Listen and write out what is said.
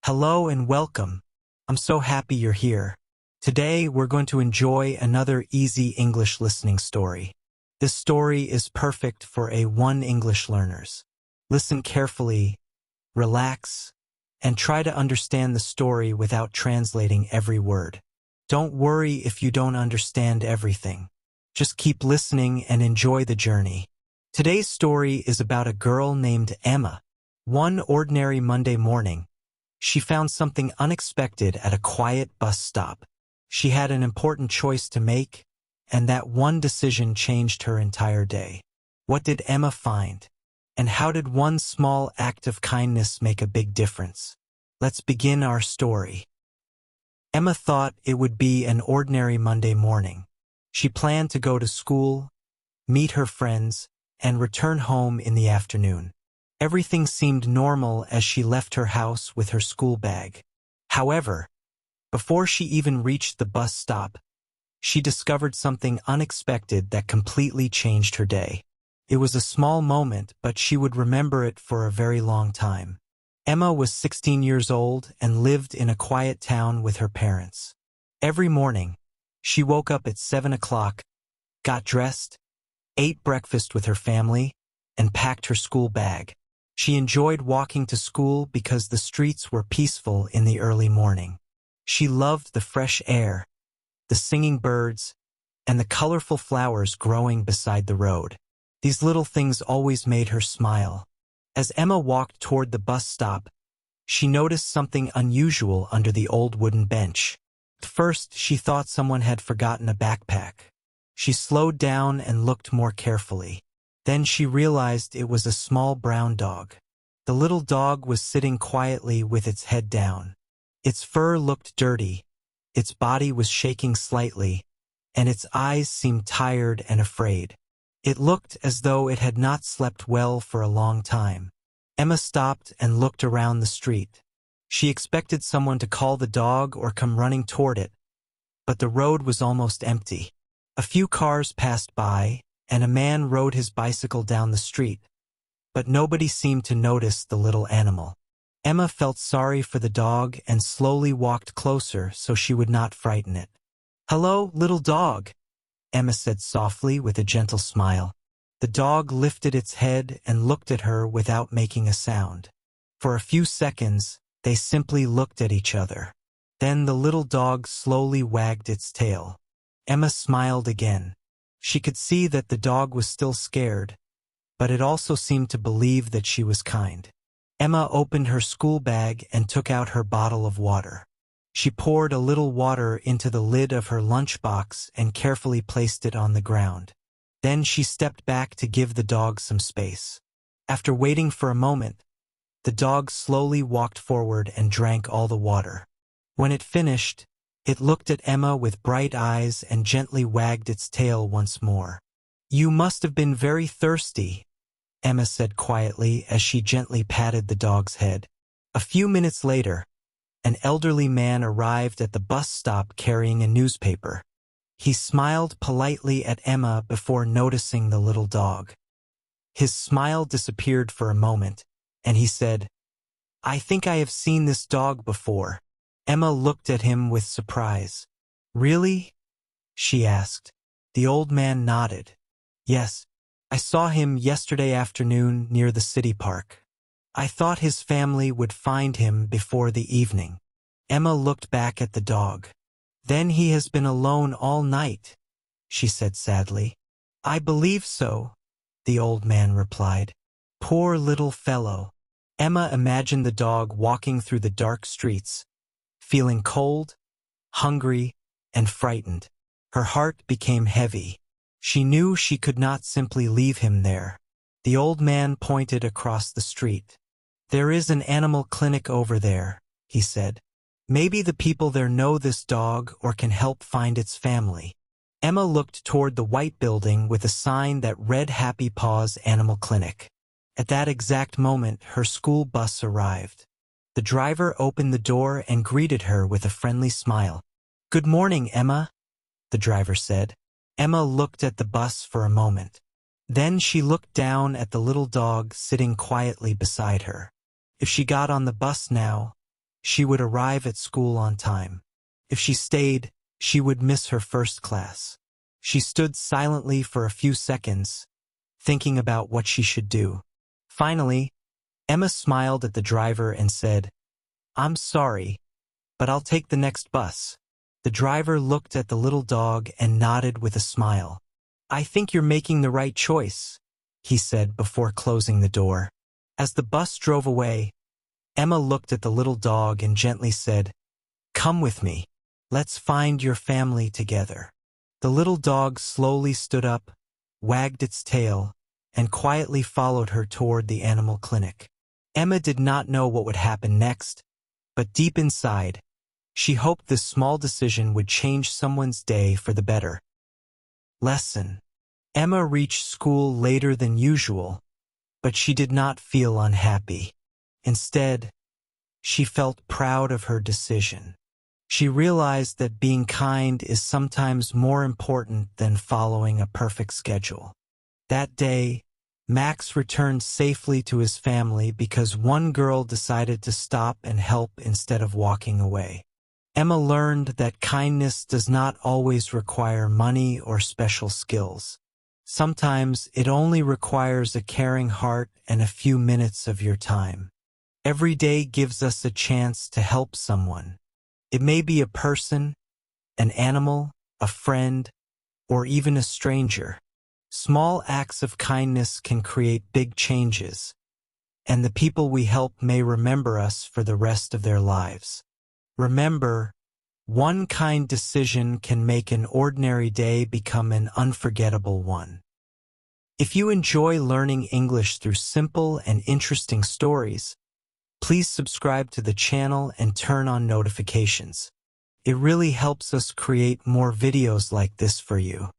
Hello and welcome. I'm so happy you're here. Today we're going to enjoy another easy English listening story. This story is perfect for A1 English learners. Listen carefully, relax, and try to understand the story without translating every word. Don't worry if you don't understand everything. Just keep listening and enjoy the journey. Today's story is about a girl named Emma. One ordinary Monday morning, she found something unexpected at a quiet bus stop. She had an important choice to make, and that one decision changed her entire day. What did Emma find? And how did one small act of kindness make a big difference? Let's begin our story. Emma thought it would be an ordinary Monday morning. She planned to go to school, meet her friends, and return home in the afternoon. Everything seemed normal as she left her house with her school bag. However, before she even reached the bus stop, she discovered something unexpected that completely changed her day. It was a small moment, but she would remember it for a very long time. Emma was 16 years old and lived in a quiet town with her parents. Every morning, she woke up at 7 o'clock, got dressed, ate breakfast with her family, and packed her school bag. She enjoyed walking to school because the streets were peaceful in the early morning. She loved the fresh air, the singing birds, and the colorful flowers growing beside the road. These little things always made her smile. As Emma walked toward the bus stop, she noticed something unusual under the old wooden bench. At first, she thought someone had forgotten a backpack. She slowed down and looked more carefully. Then she realized it was a small brown dog. The little dog was sitting quietly with its head down. Its fur looked dirty, its body was shaking slightly, and its eyes seemed tired and afraid. It looked as though it had not slept well for a long time. Emma stopped and looked around the street. She expected someone to call the dog or come running toward it, but the road was almost empty. A few cars passed by, and a man rode his bicycle down the street, but nobody seemed to notice the little animal. Emma felt sorry for the dog and slowly walked closer so she would not frighten it. "Hello, little dog," Emma said softly with a gentle smile. The dog lifted its head and looked at her without making a sound. For a few seconds, they simply looked at each other. Then the little dog slowly wagged its tail. Emma smiled again. She could see that the dog was still scared, but it also seemed to believe that she was kind. Emma opened her school bag and took out her bottle of water. She poured a little water into the lid of her lunchbox and carefully placed it on the ground. Then she stepped back to give the dog some space. After waiting for a moment, the dog slowly walked forward and drank all the water. When it finished, it looked at Emma with bright eyes and gently wagged its tail once more. "You must have been very thirsty," Emma said quietly as she gently patted the dog's head. A few minutes later, an elderly man arrived at the bus stop carrying a newspaper. He smiled politely at Emma before noticing the little dog. His smile disappeared for a moment, and he said, "I think I have seen this dog before." Emma looked at him with surprise. "Really?" she asked. The old man nodded. "Yes, I saw him yesterday afternoon near the city park. I thought his family would find him before the evening." Emma looked back at the dog. "Then he has been alone all night," she said sadly. "I believe so," the old man replied. "Poor little fellow." Emma imagined the dog walking through the dark streets, feeling cold, hungry, and frightened. Her heart became heavy. She knew she could not simply leave him there. The old man pointed across the street. "There is an animal clinic over there," he said. "Maybe the people there know this dog or can help find its family." Emma looked toward the white building with a sign that read Happy Paws Animal Clinic. At that exact moment, her school bus arrived. The driver opened the door and greeted her with a friendly smile. "Good morning, Emma," the driver said. Emma looked at the bus for a moment. Then she looked down at the little dog sitting quietly beside her. If she got on the bus now, she would arrive at school on time. If she stayed, she would miss her first class. She stood silently for a few seconds, thinking about what she should do. Finally, Emma smiled at the driver and said, "I'm sorry, but I'll take the next bus." The driver looked at the little dog and nodded with a smile. "I think you're making the right choice," he said before closing the door. As the bus drove away, Emma looked at the little dog and gently said, "Come with me. Let's find your family together." The little dog slowly stood up, wagged its tail, and quietly followed her toward the animal clinic. Emma did not know what would happen next, but deep inside, she hoped this small decision would change someone's day for the better. Lesson: Emma reached school later than usual, but she did not feel unhappy. Instead, she felt proud of her decision. She realized that being kind is sometimes more important than following a perfect schedule. That day, Max returned safely to his family because one girl decided to stop and help instead of walking away. Emma learned that kindness does not always require money or special skills. Sometimes it only requires a caring heart and a few minutes of your time. Every day gives us a chance to help someone. It may be a person, an animal, a friend, or even a stranger. Small acts of kindness can create big changes, and the people we help may remember us for the rest of their lives. Remember, one kind decision can make an ordinary day become an unforgettable one. If you enjoy learning English through simple and interesting stories, please subscribe to the channel and turn on notifications. It really helps us create more videos like this for you.